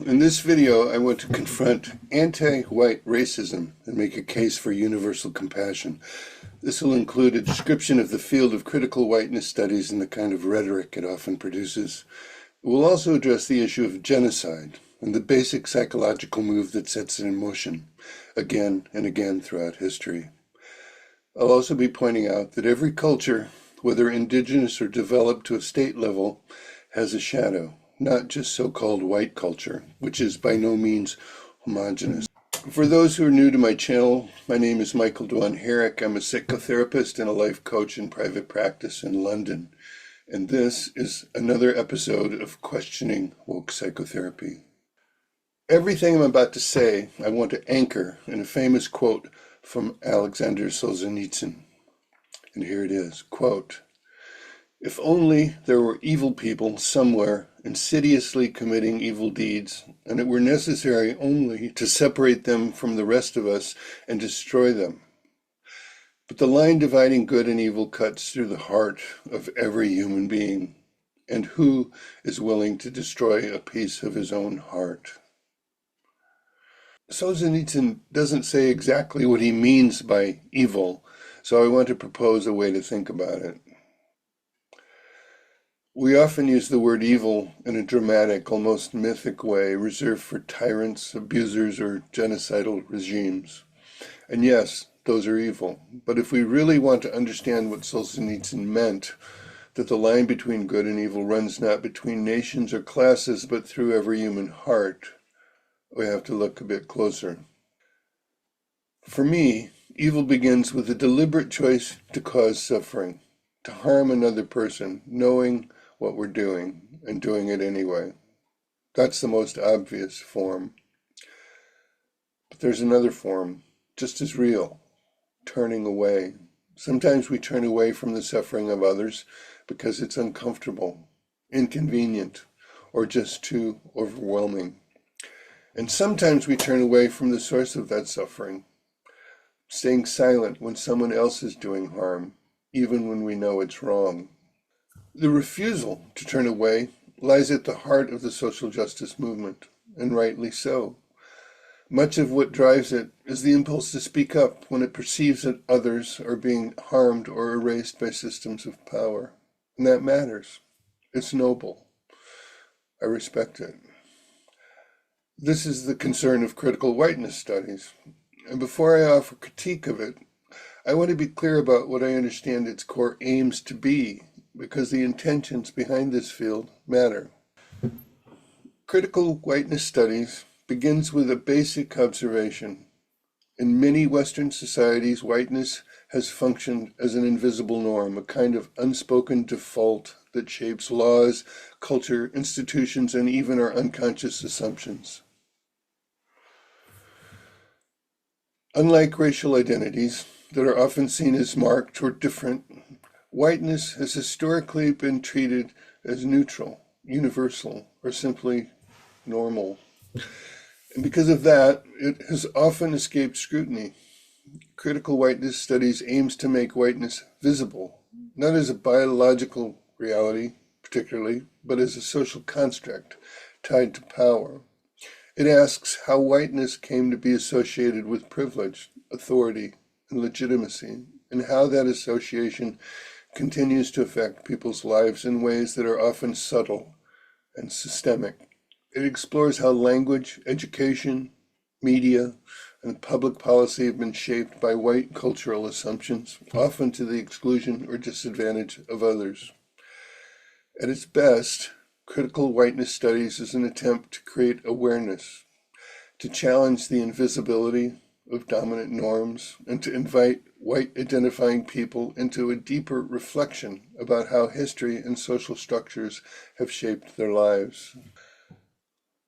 In this video, I want to confront anti-white racism and make a case for universal compassion. This will include a description of the field of critical whiteness studies and the kind of rhetoric it often produces. It will also address the issue of genocide and the basic psychological move that sets it in motion again and again throughout history. I'll also be pointing out that every culture, whether indigenous or developed to a state level, has a shadow. Not just so-called white culture, which is by no means homogeneous. For those who are new to my channel, my name is Michael Dwan Herrick. I'm a psychotherapist and a life coach in private practice in London. And this is another episode of Questioning Woke Psychotherapy. Everything I'm about to say, I want to anchor in a famous quote from Aleksandr Solzhenitsyn. And here it is, quote, "If only there were evil people somewhere insidiously committing evil deeds, and it were necessary only to separate them from the rest of us and destroy them. But the line dividing good and evil cuts through the heart of every human being, and who is willing to destroy a piece of his own heart?" Solzhenitsyn doesn't say exactly what he means by evil, so I want to propose a way to think about it. We often use the word evil in a dramatic, almost mythic way, reserved for tyrants, abusers, or genocidal regimes. And yes, those are evil. But if we really want to understand what Solzhenitsyn meant, that the line between good and evil runs not between nations or classes, but through every human heart, we have to look a bit closer. For me, evil begins with a deliberate choice to cause suffering, to harm another person, knowing what we're doing and doing it anyway. That's the most obvious form. But there's another form, just as real, turning away. Sometimes we turn away from the suffering of others because it's uncomfortable, inconvenient, or just too overwhelming. And sometimes we turn away from the source of that suffering, staying silent when someone else is doing harm, even when we know it's wrong. The refusal to turn away lies at the heart of the social justice movement, and rightly so. Much of what drives it is the impulse to speak up when it perceives that others are being harmed or erased by systems of power. And that matters. It's noble. I respect it. This is the concern of critical whiteness studies. And before I offer critique of it, I want to be clear about what I understand its core aims to be, because the intentions behind this field matter. Critical whiteness studies begins with a basic observation. In many Western societies, whiteness has functioned as an invisible norm, a kind of unspoken default that shapes laws, culture, institutions, and even our unconscious assumptions. Unlike racial identities that are often seen as marked or different, whiteness has historically been treated as neutral, universal, or simply normal. And because of that, it has often escaped scrutiny. Critical whiteness studies aims to make whiteness visible, not as a biological reality particularly, but as a social construct tied to power. It asks how whiteness came to be associated with privilege, authority, and legitimacy, and how that association continues to affect people's lives in ways that are often subtle and systemic. It explores how language, education, media, and public policy have been shaped by white cultural assumptions, often to the exclusion or disadvantage of others. At its best, critical whiteness studies is an attempt to create awareness, to challenge the invisibility of dominant norms, and to invite white identifying people into a deeper reflection about how history and social structures have shaped their lives.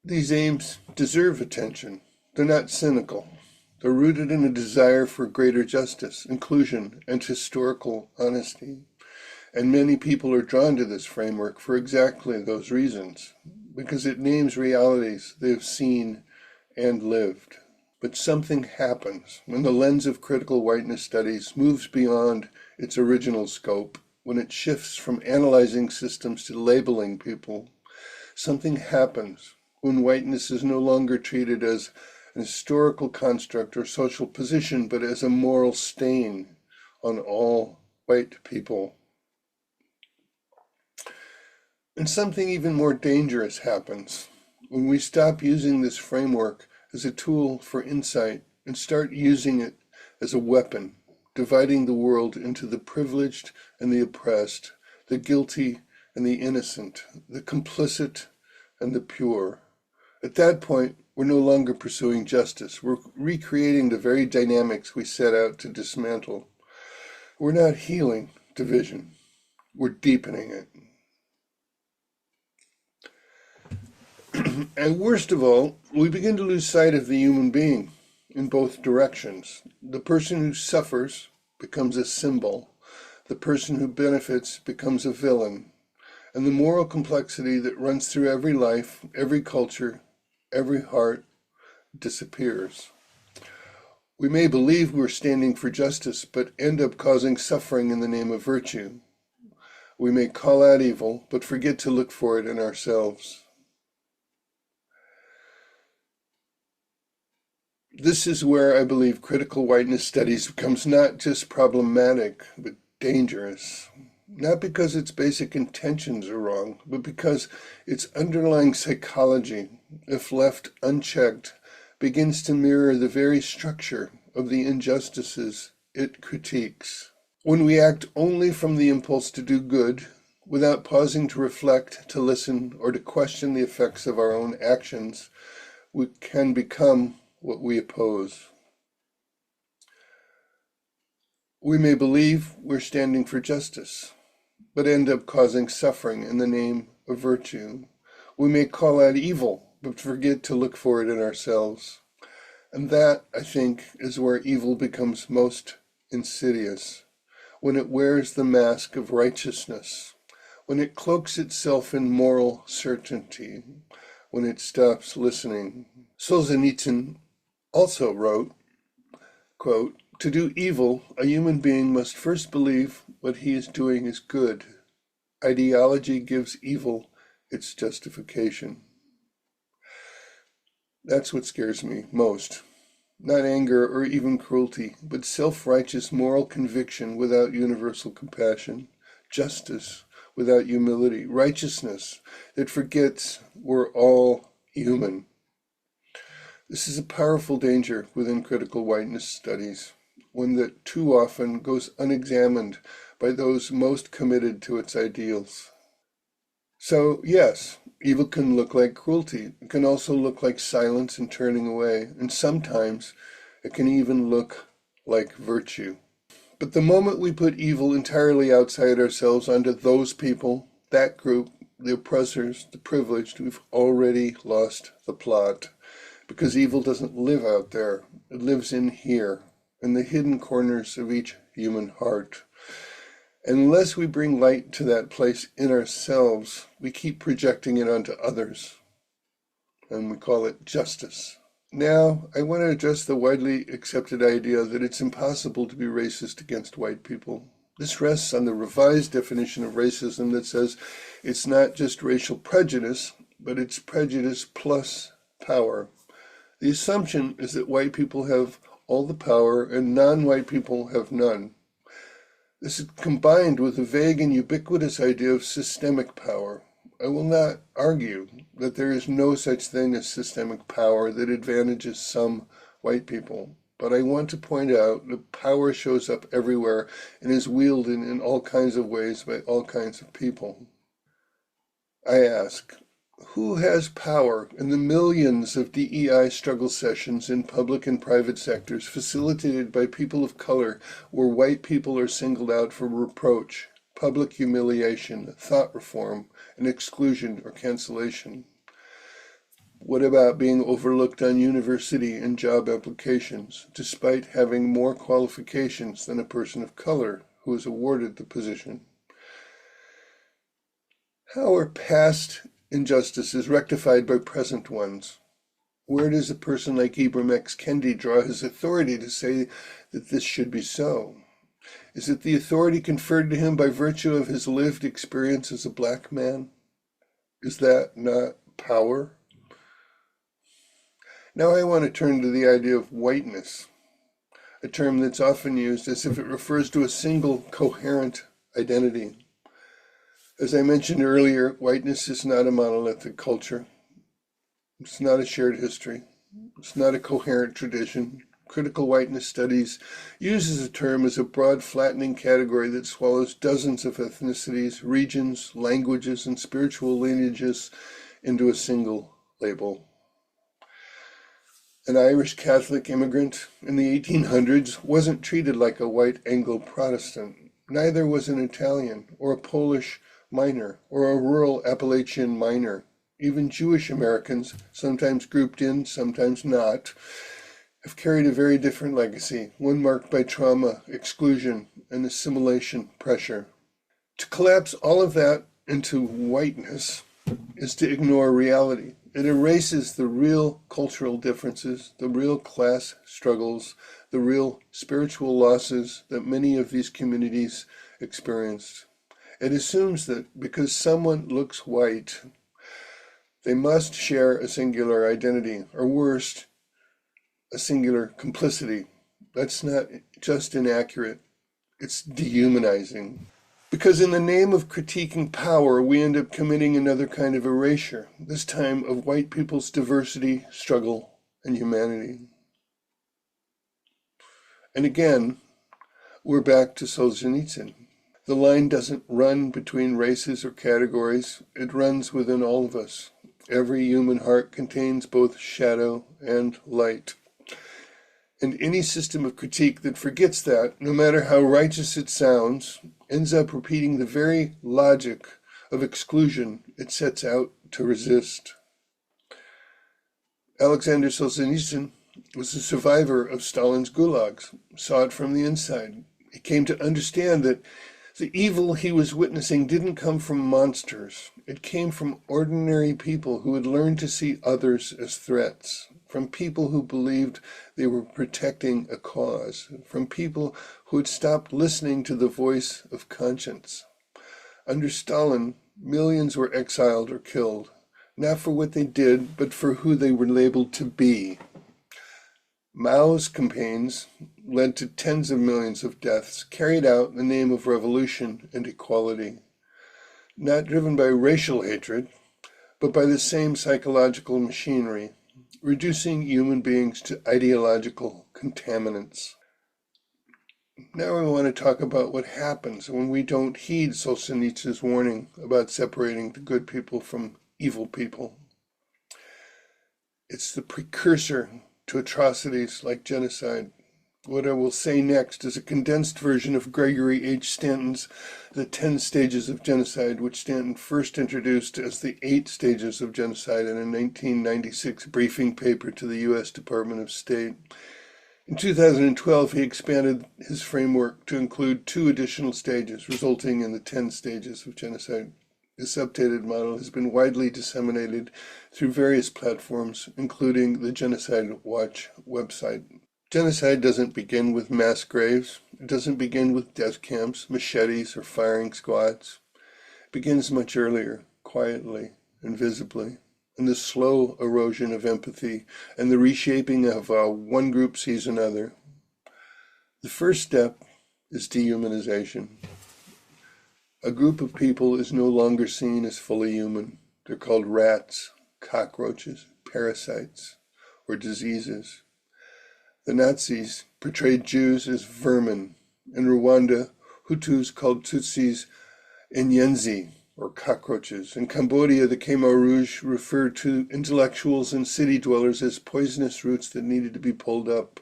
These aims deserve attention. They're not cynical. They're rooted in a desire for greater justice, inclusion, and historical honesty. And many people are drawn to this framework for exactly those reasons, because it names realities they have seen and lived. But something happens when the lens of critical whiteness studies moves beyond its original scope, when it shifts from analyzing systems to labeling people. Something happens when whiteness is no longer treated as an historical construct or social position, but as a moral stain on all white people. And something even more dangerous happens when we stop using this framework as a tool for insight and start using it as a weapon, dividing the world into the privileged and the oppressed, the guilty and the innocent, the complicit and the pure. At that point, we're no longer pursuing justice. We're recreating the very dynamics we set out to dismantle. We're not healing division. We're deepening it. And worst of all, we begin to lose sight of the human being in both directions. The person who suffers becomes a symbol. The person who benefits becomes a villain. And the moral complexity that runs through every life, every culture, every heart disappears. We may believe we're standing for justice, but end up causing suffering in the name of virtue. We may call out evil, but forget to look for it in ourselves. This is where I believe critical whiteness studies becomes not just problematic, but dangerous. Not because its basic intentions are wrong, but because its underlying psychology, if left unchecked, begins to mirror the very structure of the injustices it critiques. When we act only from the impulse to do good, without pausing to reflect, to listen, or to question the effects of our own actions, we can become what we oppose. We may believe we're standing for justice, but end up causing suffering in the name of virtue. We may call out evil, but forget to look for it in ourselves. And that, I think, is where evil becomes most insidious, when it wears the mask of righteousness, when it cloaks itself in moral certainty, when it stops listening. Solzhenitsyn also wrote, quote, "To do evil, a human being must first believe what he is doing is good. Ideology gives evil its justification." That's what scares me most. Not anger or even cruelty, but self-righteous moral conviction without universal compassion, justice without humility, righteousness that forgets we're all human. This is a powerful danger within critical whiteness studies, one that too often goes unexamined by those most committed to its ideals. So, yes, evil can look like cruelty. It can also look like silence and turning away, and sometimes it can even look like virtue. But the moment we put evil entirely outside ourselves onto those people, that group, the oppressors, the privileged, we've already lost the plot. Because evil doesn't live out there. It lives in here, in the hidden corners of each human heart. Unless we bring light to that place in ourselves, we keep projecting it onto others. And we call it justice. Now, I want to address the widely accepted idea that it's impossible to be racist against white people. This rests on the revised definition of racism that says it's not just racial prejudice, but it's prejudice plus power. The assumption is that white people have all the power and non-white people have none. This is combined with a vague and ubiquitous idea of systemic power. I will not argue that there is no such thing as systemic power that advantages some white people, but I want to point out that power shows up everywhere and is wielded in all kinds of ways by all kinds of people. I ask, who has power in the millions of DEI struggle sessions in public and private sectors facilitated by people of color where white people are singled out for reproach, public humiliation, thought reform, and exclusion or cancellation? What about being overlooked on university and job applications, despite having more qualifications than a person of color who is awarded the position? How are past injustices rectified by present ones? Where does a person like Ibram X. Kendi draw his authority to say that this should be so? Is it the authority conferred to him by virtue of his lived experience as a black man? Is that not power? Now I want to turn to the idea of whiteness, a term that's often used as if it refers to a single coherent identity. As I mentioned earlier, whiteness is not a monolithic culture. It's not a shared history. It's not a coherent tradition. Critical Whiteness Studies uses the term as a broad, flattening category that swallows dozens of ethnicities, regions, languages, and spiritual lineages into a single label. An Irish Catholic immigrant in the 1800s wasn't treated like a white Anglo-Protestant. Neither was an Italian or a Polish miner or a rural Appalachian miner. Even Jewish Americans, sometimes grouped in, sometimes not, have carried a very different legacy, one marked by trauma, exclusion, and assimilation pressure. To collapse all of that into whiteness is to ignore reality. It erases the real cultural differences, the real class struggles, the real spiritual losses that many of these communities experienced. It assumes that because someone looks white, they must share a singular identity, or worst, a singular complicity. That's not just inaccurate, it's dehumanizing. Because in the name of critiquing power, we end up committing another kind of erasure, this time of white people's diversity, struggle, and humanity. And again, we're back to Solzhenitsyn. The line doesn't run between races or categories, it runs within all of us. Every human heart contains both shadow and light. And any system of critique that forgets that, no matter how righteous it sounds, ends up repeating the very logic of exclusion it sets out to resist. Aleksandr Solzhenitsyn was a survivor of Stalin's gulags, saw it from the inside. He came to understand that the evil he was witnessing didn't come from monsters. It came from ordinary people who had learned to see others as threats, from people who believed they were protecting a cause, from people who had stopped listening to the voice of conscience. Under Stalin, millions were exiled or killed, not for what they did, but for who they were labeled to be. Mao's campaigns led to tens of millions of deaths carried out in the name of revolution and equality, not driven by racial hatred, but by the same psychological machinery, reducing human beings to ideological contaminants. Now I want to talk about what happens when we don't heed Solzhenitsyn's warning about separating the good people from evil people. It's the precursor to atrocities like genocide. What I will say next is a condensed version of Gregory H. Stanton's The 10 Stages of Genocide, which Stanton first introduced as the 8 Stages of Genocide in a 1996 briefing paper to the U.S. Department of State. In 2012, he expanded his framework to include 2 additional stages, resulting in the 10 Stages of Genocide. This updated model has been widely disseminated through various platforms, including the Genocide Watch website. Genocide doesn't begin with mass graves. It doesn't begin with death camps, machetes, or firing squads. It begins much earlier, quietly and visibly, in the slow erosion of empathy and the reshaping of how one group sees another. The first step is dehumanization. A group of people is no longer seen as fully human. They're called rats, cockroaches, parasites, or diseases. The Nazis portrayed Jews as vermin. In Rwanda, Hutus called Tutsis inyenzi, or cockroaches. In Cambodia, the Khmer Rouge referred to intellectuals and city dwellers as poisonous roots that needed to be pulled up.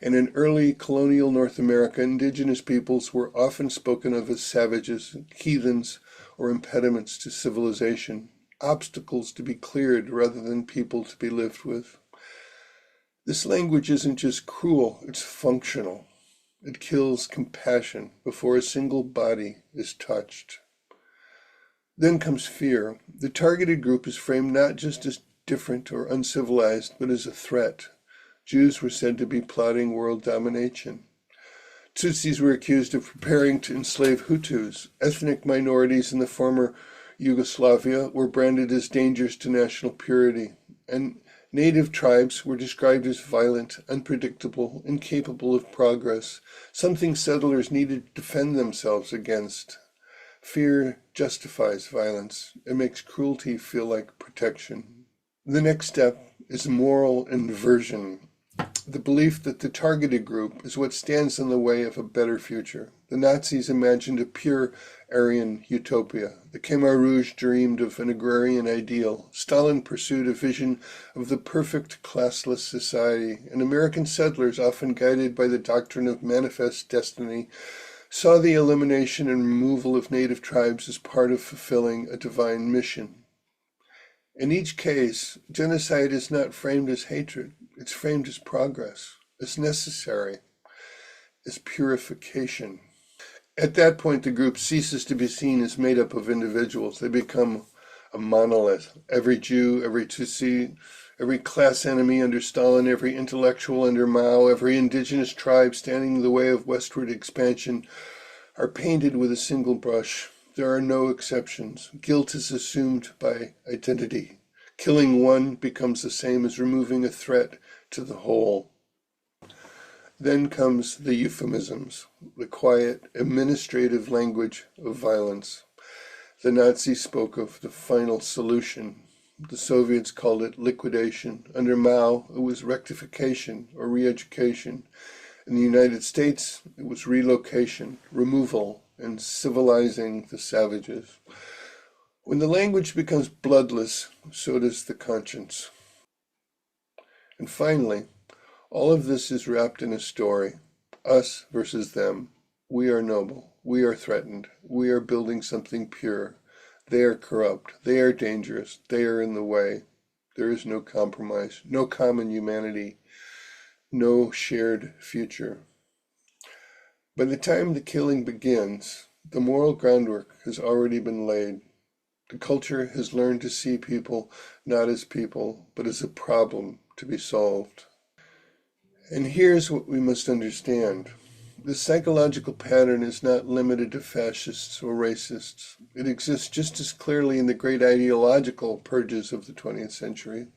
And in early colonial North America, indigenous peoples were often spoken of as savages, heathens, or impediments to civilization, obstacles to be cleared rather than people to be lived with. This language isn't just cruel, it's functional. It kills compassion before a single body is touched. Then comes fear. The targeted group is framed not just as different or uncivilized, but as a threat. Jews were said to be plotting world domination. Tutsis were accused of preparing to enslave Hutus. Ethnic minorities in the former Yugoslavia were branded as dangers to national purity. And Native tribes were described as violent, unpredictable, incapable of progress, something settlers needed to defend themselves against. Fear justifies violence. It makes cruelty feel like protection. The next step is moral inversion, the belief that the targeted group is what stands in the way of a better future. The Nazis imagined a pure Aryan utopia. The Khmer Rouge dreamed of an agrarian ideal. Stalin pursued a vision of the perfect classless society, and American settlers, often guided by the doctrine of manifest destiny, saw the elimination and removal of native tribes as part of fulfilling a divine mission. In each case, genocide is not framed as hatred, it's framed as progress, as necessary, as purification. At that point, the group ceases to be seen as made up of individuals. They become a monolith. Every Jew, every Tutsi, every class enemy under Stalin, every intellectual under Mao, every indigenous tribe standing in the way of westward expansion are painted with a single brush. There are no exceptions. Guilt is assumed by identity. Killing one becomes the same as removing a threat to the whole. Then comes the euphemisms, the quiet, administrative language of violence. The Nazis spoke of the final solution. The Soviets called it liquidation. Under Mao, it was rectification or re-education. In the United States, it was relocation, removal, and civilizing the savages. When the language becomes bloodless, so does the conscience. And finally, all of this is wrapped in a story. Us versus them. We are noble. We are threatened. We are building something pure. They are corrupt. They are dangerous. They are in the way. There is no compromise, no common humanity, no shared future. By the time the killing begins, the moral groundwork has already been laid. The culture has learned to see people not as people, but as a problem to be solved. And here's what we must understand. The psychological pattern is not limited to fascists or racists. It exists just as clearly in the great ideological purges of the 20th century.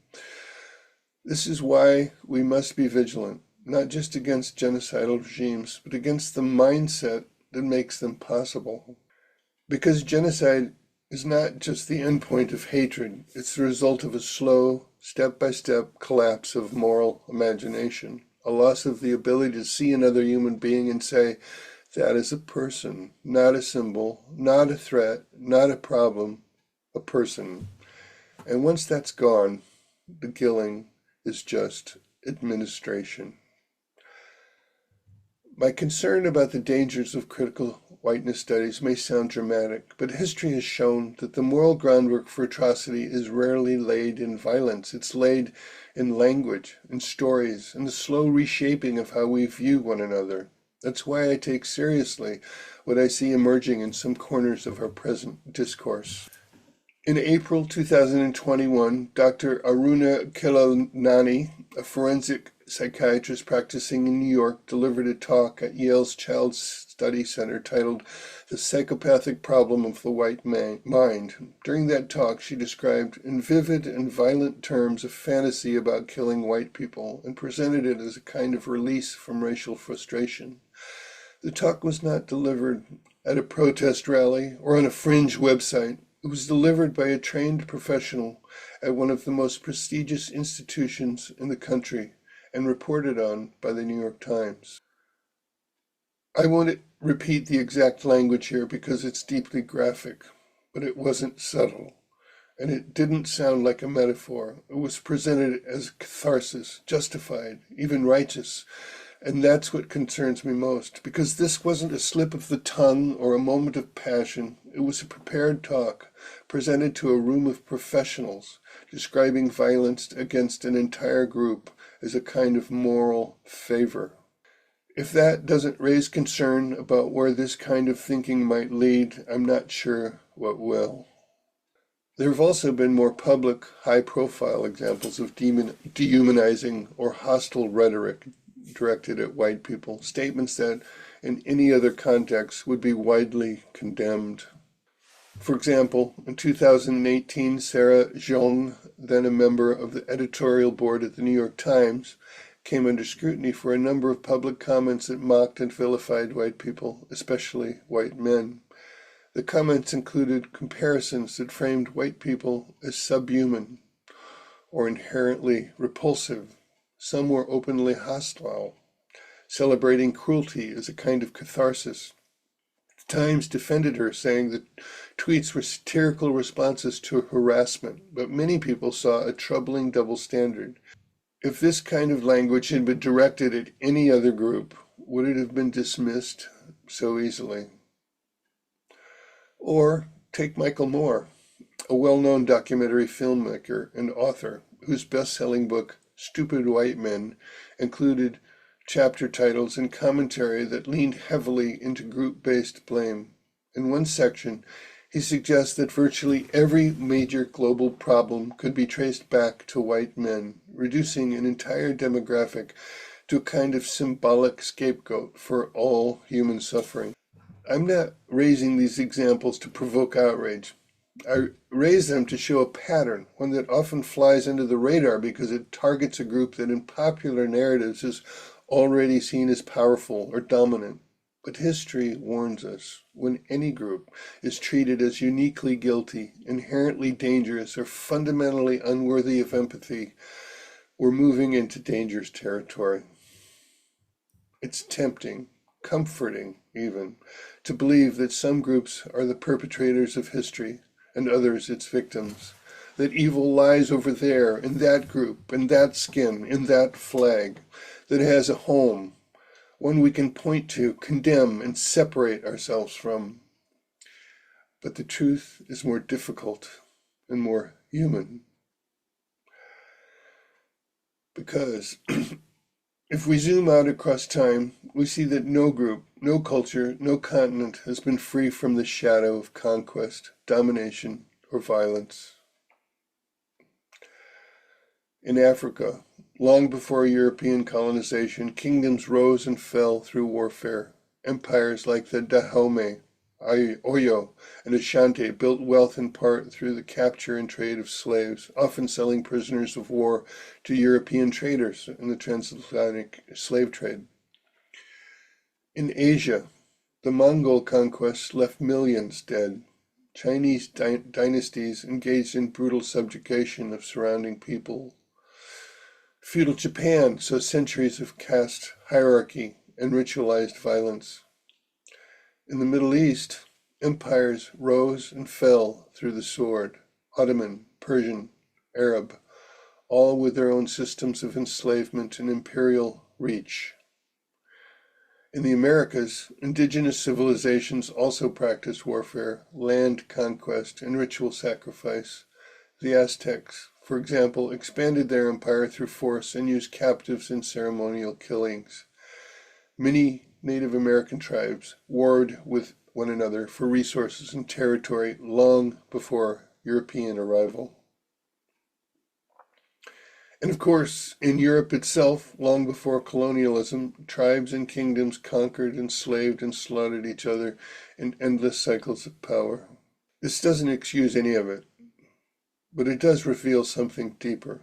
This is why we must be vigilant, not just against genocidal regimes, but against the mindset that makes them possible. Because genocide is not just the endpoint of hatred, it's the result of a slow, step-by-step collapse of moral imagination, a loss of the ability to see another human being and say, that is a person, not a symbol, not a threat, not a problem, a person. And once that's gone, the killing is just administration. My concern about the dangers of critical whiteness studies may sound dramatic, but history has shown that the moral groundwork for atrocity is rarely laid in violence. It's laid in language, in stories, in the slow reshaping of how we view one another. That's why I take seriously what I see emerging in some corners of our present discourse. In April 2021, Dr. Aruna Kelalnani, a forensic psychiatrist practicing in New York, delivered a talk at Yale's Child Study Center titled The Psychopathic Problem of the White Mind. During that talk, she described in vivid and violent terms a fantasy about killing white people and presented it as a kind of release from racial frustration. The talk was not delivered at a protest rally or on a fringe website. It was delivered by a trained professional at one of the most prestigious institutions in the country and reported on by the New York Times. I won't repeat the exact language here because it's deeply graphic, but it wasn't subtle, and it didn't sound like a metaphor. It was presented as catharsis, justified, even righteous. And that's what concerns me most, because this wasn't a slip of the tongue or a moment of passion. It was a prepared talk, presented to a room of professionals, describing violence against an entire group as a kind of moral favor. If that doesn't raise concern about where this kind of thinking might lead, I'm not sure what will. There have also been more public, high-profile examples of dehumanizing or hostile rhetoric directed at white people, statements that in any other context would be widely condemned. For example, in 2018, Sarah Zhong, then a member of the editorial board at the New York Times, came under scrutiny for a number of public comments that mocked and vilified white people, especially white men. The comments included comparisons that framed white people as subhuman or inherently repulsive. Some were openly hostile, celebrating cruelty as a kind of catharsis. The Times defended her, saying that tweets were satirical responses to harassment, but many people saw a troubling double standard. If this kind of language had been directed at any other group, would it have been dismissed so easily? Or take Michael Moore, a well-known documentary filmmaker and author whose best-selling book, Stupid White Men, included chapter titles and commentary that leaned heavily into group-based blame. In one section, he suggests that virtually every major global problem could be traced back to white men, reducing an entire demographic to a kind of symbolic scapegoat for all human suffering. I'm not raising these examples to provoke outrage. I raise them to show a pattern, one that often flies under the radar because it targets a group that in popular narratives is already seen as powerful or dominant. But history warns us, when any group is treated as uniquely guilty, inherently dangerous, or fundamentally unworthy of empathy, we're moving into dangerous territory. It's tempting, comforting even, to believe that some groups are the perpetrators of history and others its victims, that evil lies over there in that group, in that skin, in that flag, that it has a home, one we can point to, condemn, and separate ourselves from. But the truth is more difficult and more human. Because if we zoom out across time, we see that no group, no culture, no continent has been free from the shadow of conquest, domination, or violence. In Africa, long before European colonization, kingdoms rose and fell through warfare. Empires like the Dahomey, Oyo, and Ashanti built wealth in part through the capture and trade of slaves, often selling prisoners of war to European traders in the transatlantic slave trade. In Asia, the Mongol conquest left millions dead. Chinese dynasties engaged in brutal subjugation of surrounding people. Feudal Japan saw centuries of caste hierarchy and ritualized violence. In the Middle East, empires rose and fell through the sword, Ottoman, Persian, Arab, all with their own systems of enslavement and imperial reach. In the Americas, indigenous civilizations also practiced warfare, land conquest, and ritual sacrifice. The Aztecs, for example, expanded their empire through force and used captives in ceremonial killings. Many Native American tribes warred with one another for resources and territory long before European arrival. And of course, in Europe itself, long before colonialism, tribes and kingdoms conquered, enslaved, and slaughtered each other in endless cycles of power. This doesn't excuse any of it, but it does reveal something deeper.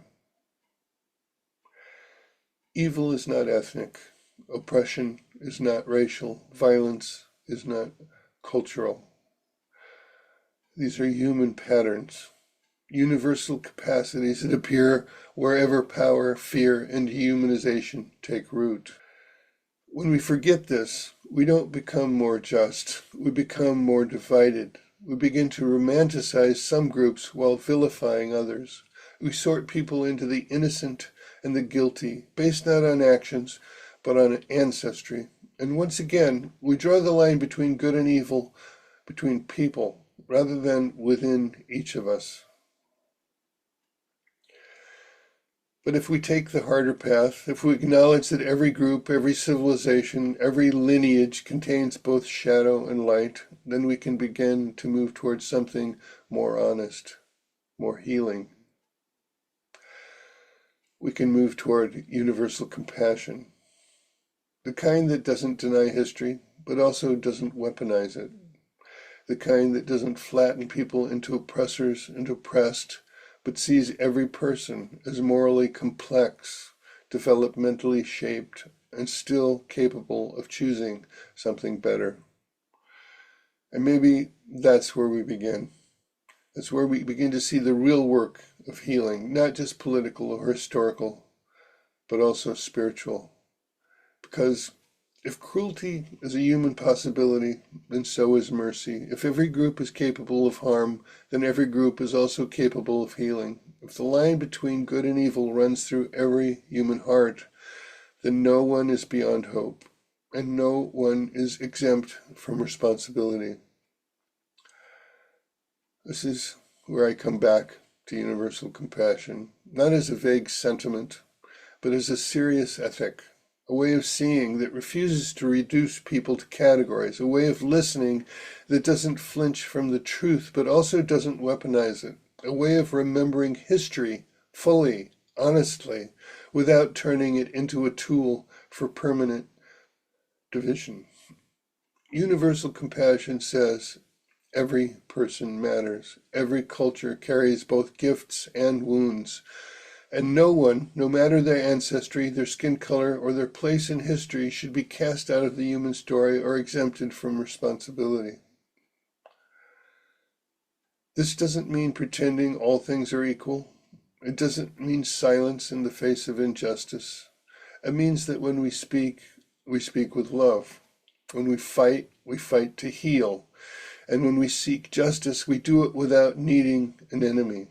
Evil is not ethnic. Oppression is not racial. Violence is not cultural. These are human patterns, universal capacities that appear wherever power, fear, and dehumanization take root. When we forget this, we don't become more just. We become more divided. We begin to romanticize some groups while vilifying others. We sort people into the innocent and the guilty, based not on actions, but on ancestry. And once again, we draw the line between good and evil, between people, rather than within each of us. But if we take the harder path, if we acknowledge that every group, every civilization, every lineage contains both shadow and light, then we can begin to move towards something more honest, more healing. We can move toward universal compassion, the kind that doesn't deny history, but also doesn't weaponize it, the kind that doesn't flatten people into oppressors and oppressed, but sees every person as morally complex, developmentally shaped, and still capable of choosing something better. And maybe that's where we begin. That's where we begin to see the real work of healing, not just political or historical, but also spiritual. Because if cruelty is a human possibility, then so is mercy. If every group is capable of harm, then every group is also capable of healing. If the line between good and evil runs through every human heart, then no one is beyond hope, and no one is exempt from responsibility. This is where I come back to universal compassion, not as a vague sentiment, but as a serious ethic, a way of seeing that refuses to reduce people to categories, a way of listening that doesn't flinch from the truth, but also doesn't weaponize it, a way of remembering history fully, honestly, without turning it into a tool for permanent division. Universal compassion says every person matters. Every culture carries both gifts and wounds. And no one, no matter their ancestry, their skin color, or their place in history, should be cast out of the human story or exempted from responsibility. This doesn't mean pretending all things are equal. It doesn't mean silence in the face of injustice. It means that when we speak with love. When we fight to heal. And when we seek justice, we do it without needing an enemy.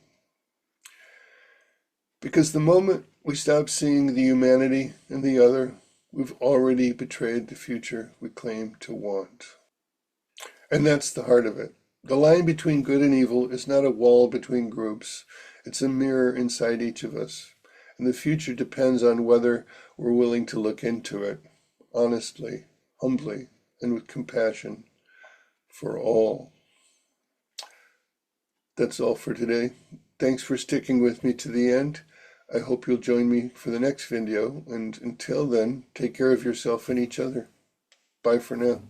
Because the moment we stop seeing the humanity in the other, we've already betrayed the future we claim to want. And that's the heart of it. The line between good and evil is not a wall between groups. It's a mirror inside each of us. And the future depends on whether we're willing to look into it, honestly, humbly, and with compassion for all. That's all for today. Thanks for sticking with me to the end. I hope you'll join me for the next video, and until then, take care of yourself and each other. Bye for now.